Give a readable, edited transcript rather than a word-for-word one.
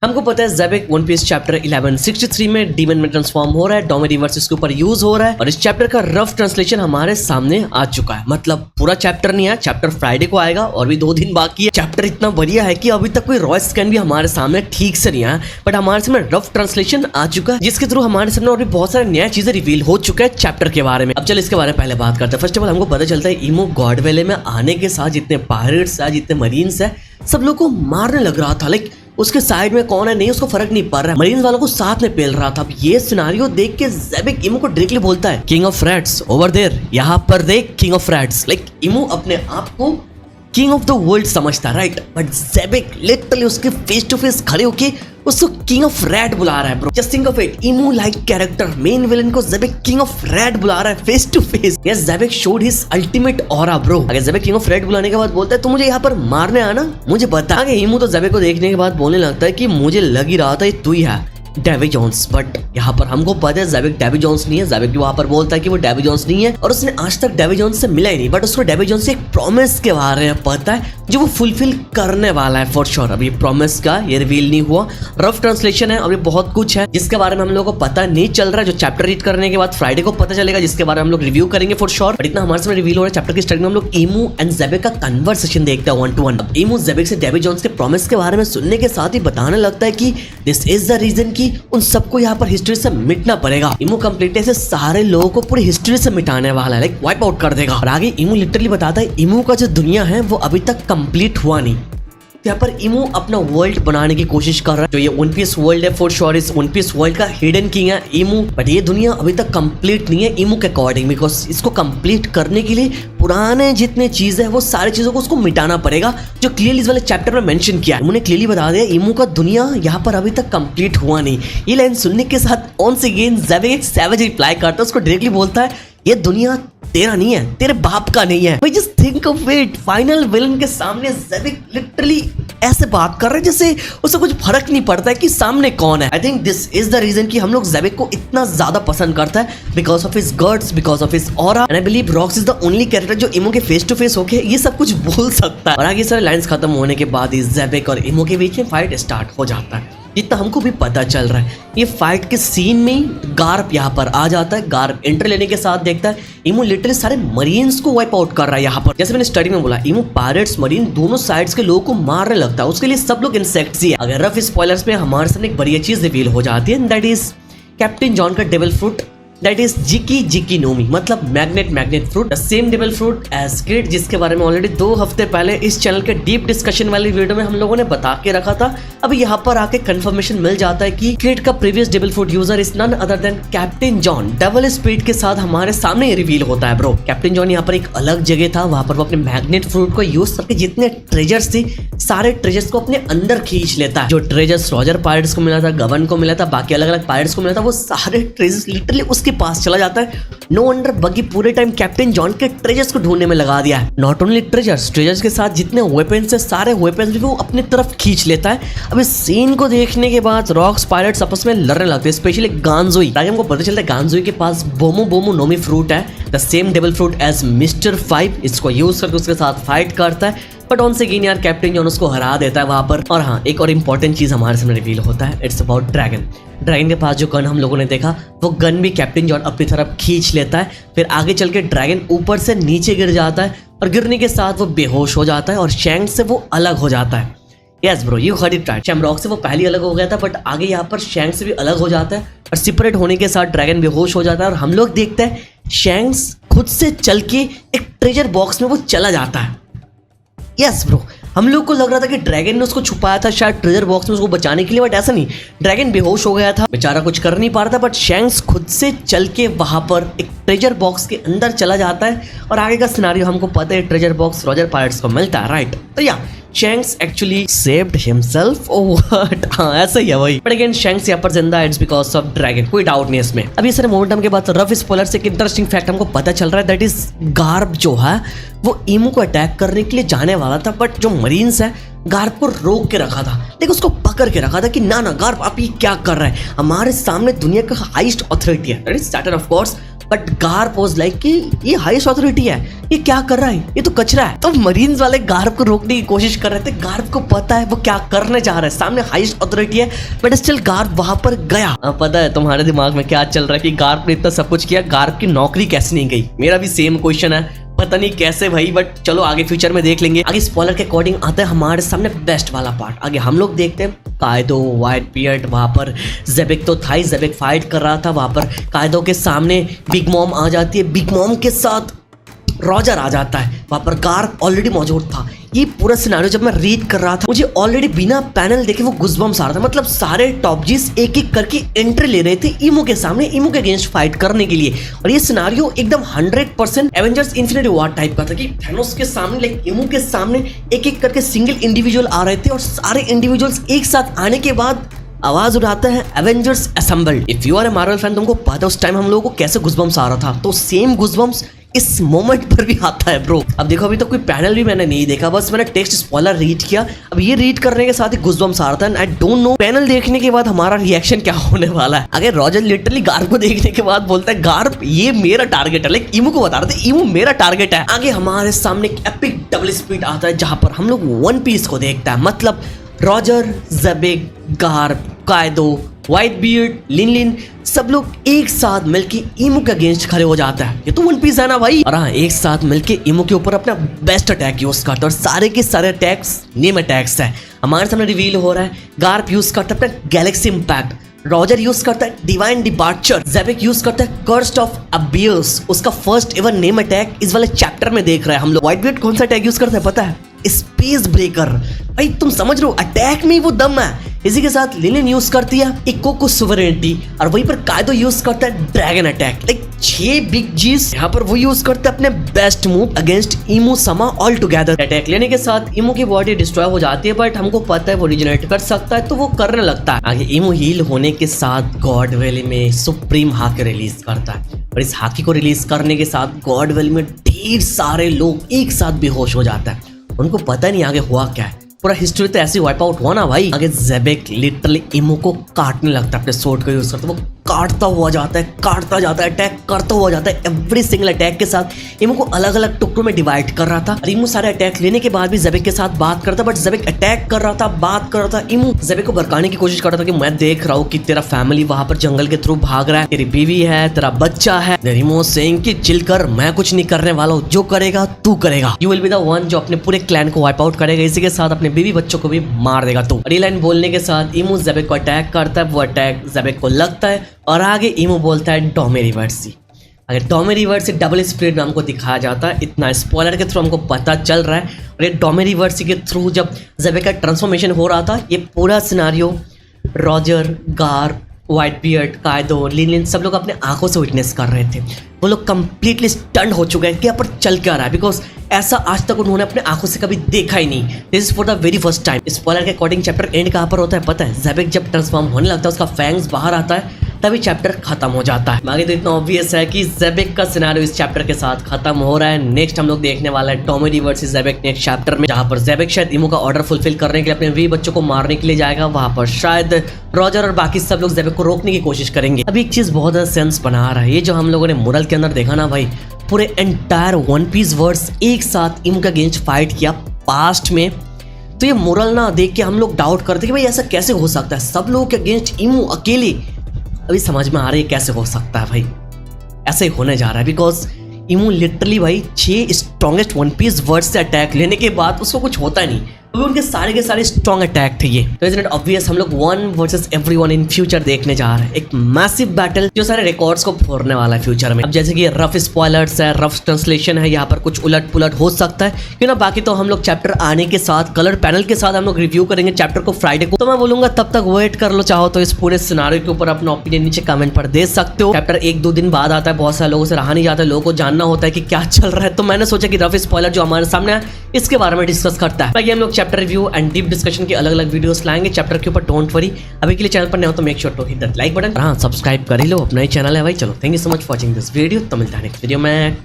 हमको पता है ज़ेबेक वन पीस चैप्टर 1163 में डीमन में ट्रांसफॉर्म हो रहा है, डोमे रिवर्स इसके ऊपर यूज हो रहा है और इस चैप्टर का रफ ट्रांसलेशन हमारे सामने आ चुका है। मतलब पूरा चैप्टर नहीं है, चैप्टर फ्राइडे को आएगा और भी 2 दिन बाकी है। चैप्टर इतना बढ़िया है कि अभी तक कोई रॉ स्कैन भी हमारे सामने ठीक से नहीं आया, बट हमारे सामने रफ ट्रांसलेशन आ चुका है जिसके थ्रू हमारे सामने और भी बहुत सारी नया चीजें रिवील हो चुका है चैप्टर के बारे में। अब चल इसके बारे में पहले बात करते हैं। फर्स्ट ऑफ ऑल हमको पता चलता है इमो गॉड वेले में आने के साथ जितने पायरेट्स है, जितने मरीन्स है, सब लोग को मारने लग रहा था। लाइक उसके साइड में कौन है नहीं उसको फर्क नहीं पड़ रहा है, मरीन वालों को साथ में पेल रहा था। अब ये सिनारियो देख के ज़ेबेक इमो को डायरेक्टली बोलता है king of rats over there, यहाँ पर देख king of rats. Like Imu अपने आप को किंग ऑफ द वर्ल्ड समझता है, राइट, बट ज़ेबेक लिटरली उसके फेस टू फेस खड़े होके उसको किंग ऑफ रैट बुला रहा है bro. Just think of it, Imu like character main villain को ज़ेबेक किंग ऑफ रैट बुला रहा है face to face. Yes, Xebec showed his ultimate aura bro. अगर ज़ेबेक किंग ऑफ रैट बुलाने के बाद बोलता है तो मुझे यहाँ पर मारने आना, मुझे बता के इमो तो ज़ेबेक को देखने के बाद बोलने लगता है कि मुझे लग ही रहा था ये तू ही है डेवी जोन्स। बट यहाँ पर हमको पता है ज़ेबेक डेवी जोन्स नहीं है। ज़ेबेक वहाँ पर बोलता है कि वो डेवी जोन्स नहीं है और उसने आज तक डेवी जोन्स से मिला ही नहीं, बट उसको डेवी जोन्स से एक प्रॉमिस के बारे में पता है जो वो फुलफिल करने वाला है फॉर श्योर। अभी प्रॉमिस का ये रिवील नहीं हुआ, रफ ट्रांसलेशन है, अभी बहुत कुछ है जिसके बारे में हम लोगों को पता नहीं चल रहा है, जो चैप्टर रीड करने के बाद फ्राइडे को पता चलेगा, जिसके बारे में हम लोग रिव्यू करेंगे फॉर श्योर। बट इतना हमारे सामने रिवील हो रहा है चैप्टर की स्टार्टिंग में हम लोग इमो एंड ज़ेबेक का कन्वर्सेशन देखते हैं 1-to-1। इमो ज़ेबेक से डेवी जोन्स के प्रॉमिस के बारे में सुनने के साथ ही बताने लगता है कि दिस इज द रीजन कि उन सबको यहाँ पर हिस्ट्री से मिटना पड़ेगा। इमो कंप्लीटली से सारे लोगों को पूरी हिस्ट्री से मिटाने वाला है, लाइक वाइप आउट कर देगा। और आगे इमो लिटरली बताता है इमो का जो दुनिया है वो अभी तक कंप्लीट हुआ नहीं। यहाँ पर इमो अपना वर्ल्ड बनाने की कोशिश कर रहा है, जो ये वन पीस वर्ल्ड है फॉर श्योर इस वन पीस वर्ल्ड का हिडन किंग है इमो। बट ये दुनिया अभी तक कंप्लीट नहीं है इमो के अकॉर्डिंग, बिकॉज इसको कंप्लीट करने के लिए पुराने जितने चीजें हैं वो सारी चीजों को उसको मिटाना पड़ेगा, जो क्लियरली इस वाले चैप्टर में मेंशन किया है। उन्होंने क्लियरली बता दिया इमो का दुनिया यहाँ पर अभी तक कंप्लीट हुआ नहीं। ये लाइन सुनने के साथ ऑन से अगेन ज़ेबेक एक सैवेज रिप्लाई करता है, उसको डायरेक्टली बोलता है ये दुनिया तेरा नहीं है, तेरे बाप का नहीं है। भाई just think of it, final villain के सामने ज़ेबेक लिटरली ऐसे बात कर रहे हैं जैसे उसे कुछ फर्क नहीं पड़ता है कि सामने कौन है। I think this is the reason कि हम लोग ज़ेबेक को इतना ज्यादा पसंद करता है, because of his guts, because of his aura. And I believe rocks is the only character जो इमो के फेस टू फेस होके ये सब कुछ बोल सकता है। और आगे सारे लाइंस खत्म होने के बाद ही ज़ेबेक और इमो के बीच में फाइट स्टार्ट हो जाता है। जितना हमको भी पता चल रहा है ये फाइट के सीन में गार्प यहाँ पर आ जाता है। गार्प एंटर लेने के साथ देखता है इमो लिटरली सारे मरीन्स को वाइप आउट कर रहा है। यहाँ पर जैसे मैंने स्टडी में बोला इमो पायरेट्स मरीन दोनों साइड्स के लोगों को मारने लगता है, उसके लिए सब लोग इंसेक्ट्स ही है। अगर रफ स्पॉयलर्स में हमारे सामने एक बढ़िया चीज रिवील हो जाती है, दैट इज कैप्टन जॉन का डेविल फ्रूट, दैट इज जिकी नोमी, मतलब magnet fruit, the same devil fruit as Kid, जिसके बारे में ऑलरेडी 2 हफ्ते पहले इस चैनल के डीप डिस्कशन वाली वीडियो में हम लोगों ने बता के रखा था। अब यहाँ पर आके कंफर्मेशन मिल जाता है कि किड का previous devil fruit user is none other than captain John. Double speed के साथ हमारे सामने रिवील होता है ब्रो। कैप्टन जॉन यहाँ पर एक अलग जगह था, वहां पर वो अपने मैग्नेट फ्रूट को यूज करके जितने ट्रेजर्स थे सारे ट्रेजर्स को अपने अंदर खींच लेता है। जो ट्रेजर्स रॉजर पायरेट्स को मिला था, गवन को मिला था, बाकी अलग अलग पायरेट्स को मिला था, वो सारे ट्रेजर्स लिटरली उसके पास चला जाता है। नो वंडर बगी पूरे टाइम कैप्टन जॉन के ट्रेजर्स को ढूंढने में लगा दिया है। नॉट ओनली ट्रेजर्स के साथ जितने वेपन्स है सारे वेपन्स भी वो अपनी तरफ खींच लेता है। अब इस सीन को देखने के बाद रॉक्स पायरेट्स आपस में लड़ने लगते हैं, स्पेशली गांजोई। ताकि हमको पता चलता है गांजोई के पास बोमो नोमी फ्रूट है, the same devil fruit as mister 5। इसको यूज करके उसके साथ फाइट करता है, बट ऑन से अगेन यार कैप्टन जॉन उसको हरा देता है वहां पर। और हाँ, एक और इम्पोर्टेंट चीज हमारे सामने रिवील होता है, इट्स अबाउट ड्रैगन। ड्रैगन के पास जो गन हम लोगों ने देखा वो गन भी कैप्टन जॉन अपनी तरफ खींच लेता है। फिर आगे चल के ड्रैगन ऊपर से नीचे गिर जाता है और गिरने के साथ वो बेहोश हो जाता है और शैंक्स से वो अलग हो जाता है। Yes bro, you heard it right. Shamrock से वो पहले अलग हो गया था, बट आगे यहाँ पर शैंक्स से भी अलग हो जाता है और सेपरेट होने के साथ ड्रैगन बेहोश हो जाता है। और हम लोग देखते हैं शैंक्स खुद से चल के एक ट्रेजर बॉक्स में वो चला जाता है। यस ब्रो, हम लोग को लग रहा था कि ड्रैगन ने उसको छुपाया था शायद ट्रेजर बॉक्स में उसको बचाने के लिए, बट ऐसा नहीं। ड्रैगन बेहोश हो गया था, बेचारा कुछ कर नहीं पा रहा था, बट शैंक्स खुद से चल के वहां पर एक ट्रेजर बॉक्स के अंदर चला जाता है। और आगे का सिनारियो हमको पता है, ट्रेजर बॉक्स रॉजर पायरेट्स को मिलता है, राइट। तो या shanks actually saved himself, oh what, हाँ ऐसा ही है भाई। बट अगेन शैंक्स यहाँ पर जिंदा, इट्स बिकॉज ऑफ ड्रैगन, कोई डाउट नहीं इसमें। अब ये सारे मोमेंटम के बाद रफ स्पॉइलर से एक इंटरेस्टिंग फैक्ट हमको पता चल रहा है, दैट इज गार्प जो है वो इमो को अटैक करने के लिए जाने वाला था, बट जो मरीन्स है गार्प को रोक के रखा था, लेकिन उसको पकड़ के रखा था कि ना गार्प आप ये क्या कर रहे हैं, हमारे सामने दुनिया का हाईएस्ट अथॉरिटी है, that is Saturn of course, but Garp was like कि ये हाईएस्ट अथॉरिटी है, ये क्या कर रहा है, ये तो कचरा है। तो मरीन्स वाले गार्प को रोकने की कोशिश कर रहे थे। गार्प को पता है वो क्या करने जा रहा है, सामने हाईएस्ट अथॉरिटी है, बट स्टिल गार्प वहां पर गया। अब पता है तुम्हारे दिमाग में क्या चल रहा है कि गार्प ने इतना सब कुछ किया, गार्प की नौकरी कैसे नहीं गई? मेरा भी सेम क्वेश्चन है, पता नहीं कैसे भाई, बट चलो आगे फ्यूचर में देख लेंगे। आगे स्पॉइलर के अकॉर्डिंग आता है हमारे सामने बेस्ट वाला पार्ट। आगे हम लोग देखते हैं कायदो, व्हाइट बियर्ड, वहां पर ज़ेबेक तो था ही, ज़ेबेक फाइट कर रहा था। वहां पर कायदो के सामने बिग मॉम आ जाती है, बिग मॉम के साथ रॉजर आ जाता है। वहां पर गार्प ऑलरेडी मौजूद था। ये पूरा सिनेरियो जब मैं रीड कर रहा था, मुझे ऑलरेडी बिना पैनल देखे वो गुज़बम्स आ रहा था। मतलब सारे टॉप जीस एक एक करके एंट्री ले रहे थे ईमो के सामने, ईमो के अगेंस्ट फाइट करने के लिए। और ये सिनेरियो एकदम 100% एवेंजर्स इन्फिनिटी वॉर टाइप का था कि थैनोस के सामने, लाइक ईमो के सामने एक एक करके सिंगल इंडिविजुअल आ रहे थे, और सारे इंडिविजुअल्स एक साथ आने के बाद आवाज उठाते हैं Avengers assembled. If you are a Marvel fan, तुमको पता है उस टाइम हम लोगों को कैसे गुज़बम्स आ रहा था, तो सेम गुज़बम्स इस मोमेंट पर भी आता है ब्रो। अब देखो, अभी तो कोई पैनल भी मैंने नहीं देखा, बस मैंने टेक्स्ट स्पॉइलर रीड किया। अब ये रीड करने के साथ ही गुज़बम्स आ रहा था। आई डोंट नो पैनल देखने के बाद हमारा रिएक्शन क्या होने वाला है। अगर रॉजर लिटरली गार्प को देखने के बाद बोलता है गार्प ये मेरा टारगेट है, लाइक ईमो को बता रहे थे ईमो मेरा टारगेट है। आगे हमारे सामने एक एपिक डबल स्पीड आता है जहां पर हम लोग वन पीस को देखता है। मतलब रॉजर, ज़ेबेक, गार्प, कायदो, व्हाइट बियर्ड, लिन सब लोग एक साथ मिलके ईमो के अगेंस्ट खड़े हो जाता है। ये तो वन पीस है ना भाई। और हाँ, एक साथ मिलके ईमो के ऊपर अपना बेस्ट अटैक यूज करता है, और सारे के सारे अटैक्स नेम अटैक्स है। हमारे सामने रिवील हो रहा है, गार्प यूज करता है अपना गैलेक्सी इंपैक्ट, रॉजर यूज करता है डिवाइन डिपार्चर, ज़ेबेक यूज करता है कर्स्ट ऑफ अबियस, उसका फर्स्ट एवर नेम अटैक इस वाले चैप्टर में देख रहे हैं हम लोग। व्हाइट बियर्ड कौन सा अटैक यूज करता है पता है? Space breaker. भाई तुम समझ रहे हो, अटैक में वो दम है। इसी के साथ लिलिन यूज करती है इकोको सुवरेनिटी, और वहीं पर कायदो यूज करता है ड्रैगन अटैक। लाइक 6 बिग जीस यहाँ पर वो यूज करते हैं अपने बेस्ट मूव अगेंस्ट ईमो समा ऑल टुगेदर। अटैक लेने के साथ ईमो की बॉडी डिस्ट्रॉय हो जाती है, बट हमको पता है वो रिजनरेट कर सकता है, तो वो करने लगता है। आगे ईमो हील होने के साथ गॉड वैली में सुप्रीम हाकी रिलीज करता है, और इस हाकी को रिलीज करने के साथ गॉड वैली में ढेर सारे लोग एक साथ बेहोश हो जाता है। उनको पता नहीं आगे हुआ क्या है। पूरा हिस्ट्री तो ऐसे वाइप आउट हुआ ना भाई। आगे ज़ेबेक लिटरली ईमो को काटने लगता है, अपने सोर्ड को यूज करता है। वो काटता हुआ जाता है, काटता जाता है, अटैक करता हुआ जाता है। एवरी सिंगल अटैक के साथ ईमो को अलग अलग टुकड़ों में डिवाइड कर रहा था। और ईमो सारे अटैक लेने के बाद भी ज़ेबेक के साथ बात करता, बट ज़ेबेक अटैक कर रहा था, बात कर रहा था। ईमो ज़ेबेक को भड़काने की कोशिश कर रहा था कि मैं देख रहा हूँ कि तेरा फैमिली वहां पर जंगल के थ्रू भाग रहा है, तेरी बीवी है, तेरा बच्चा है। ईमो सेइंग कि चिल कर, मैं कुछ नहीं करने वाला हूँ, जो करेगा तू करेगा। You will be the one जो अपने पूरे क्लैन को वाइप आउट करेगा, इसी के साथ अपने बीवी बच्चों को भी मार देगा तू। ये लाइन बोलने के साथ ईमो ज़ेबेक को अटैक करता है। वो अटैक ज़ेबेक को लगता है, और आगे ईमो बोलता है डोमे रिवर्सी। अगर डोमे रिवर्सी डबल स्प्लिट में हमको दिखाया जाता है, इतना स्पॉइलर के थ्रू हमको पता चल रहा है। और ये डोमे रिवर्सी के थ्रू जब ज़ेबेक का ट्रांसफॉर्मेशन हो रहा था, ये पूरा scenario Roger, Garp, white beard, कायदो, लिलिन सब लोग अपने आंखों से विटनेस कर रहे थे। वो लोग कंप्लीटली स्टंड हो चुके हैं कि यहाँ पर चल क्या रहा है, बिकॉज ऐसा आज तक उन्होंने अपने आंखों से कभी देखा ही नहीं। This is for the very first time. Spoiler के अकॉर्डिंग चैप्टर एंड कहाँ पर होता है पता है? ज़ेबेक जब ट्रांसफॉर्म होने लगता है, उसका फैंग्स बाहर आता है, तभी चैप्टर खत्म हो जाता है। आगे तो इतना ऑब्वियस है कि ज़ेबेक का सिनेरियो इस चैप्टर के साथ खत्म हो रहा है। नेक्स्ट हम लोग देखने वाला है डोमे वर्सेस ज़ेबेक नेक्स्ट चैप्टर में, जहां पर ज़ेबेक शायद ईमो का ऑर्डर फुलफिल करने के लिए अपने वीर बच्चों को मारने के लिए जाएगा। वहां पर शायद रॉजर और बाकी सब लोग ज़ेबेक को रोकने की कोशिश करेंगे। अभी एक चीज बहुत ज्यादा सेंस बना रहा है, ये जो हम लोगों ने मुरल के अंदर देखा ना भाई, पूरे एंटायर वन पीस वर्स एक साथ ईमो के अगेंस्ट फाइट किया पास्ट में। तो ये मुरल ना देख के हम लोग डाउट करते कि भाई ऐसा कैसे हो सकता है, सब लोगों के अगेंस्ट ईमो अकेले। अभी समझ में आ रही है कैसे हो सकता है भाई, ऐसे ही होने जा रहा है। बिकॉज ईमो लिटरली भाई 6 स्ट्रॉन्गेस्ट वन पीस वर्ड्स से अटैक लेने के बाद उसको कुछ होता नहीं, तो उनके सारे के सारे स्ट्रॉन्ग अटैक थे ये। तो इज़ इट ऑब्वियस हम लोग one versus everyone in future देखने जा रहे हैं, एक मैसिव बैटल जो सारे रिकॉर्ड्स को फोड़ने वाला है फ्यूचर में। अब जैसे कि रफ स्पॉयलर्स है, रफ ट्रांसलेशन है, यहाँ पर कुछ उलट पुलट हो सकता है क्यों ना। बाकी तो हम लोग चैप्टर आने के साथ कलर पैनल के साथ हम लोग रिव्यू करेंगे चैप्टर को फ्राइडे को। तो मैं बोलूंगा तब तक वेट कर लो, चाहो तो इस पूरे सिनेरियो के ऊपर अपना ओपिनियन नीचे कमेंट पर दे सकते हो। चैप्टर 1-2 दिन बाद आता है, बहुत सारे लोगों से रहा नहीं जाता है, लोगों को जानना होता है कि क्या चल रहा है। तो मैंने सोचा कि रफ स्पॉयलर जो हमारे सामने है इसके बारे में डिस्कस करता है। बाकी हम लोग chapter review and deep discussion की अलग अलग वीडियोस लाएंगे चैप्टर के ऊपर, डोंट वरी। अभी के लिए चैनल पर नए हो तो make sure to hit that like button, हाँ सब्सक्राइब कर ही लो, अपना ही चैनल है भाई। चलो thank you so much for watching this video, तो मिलता है नेक्स्ट वीडियो में।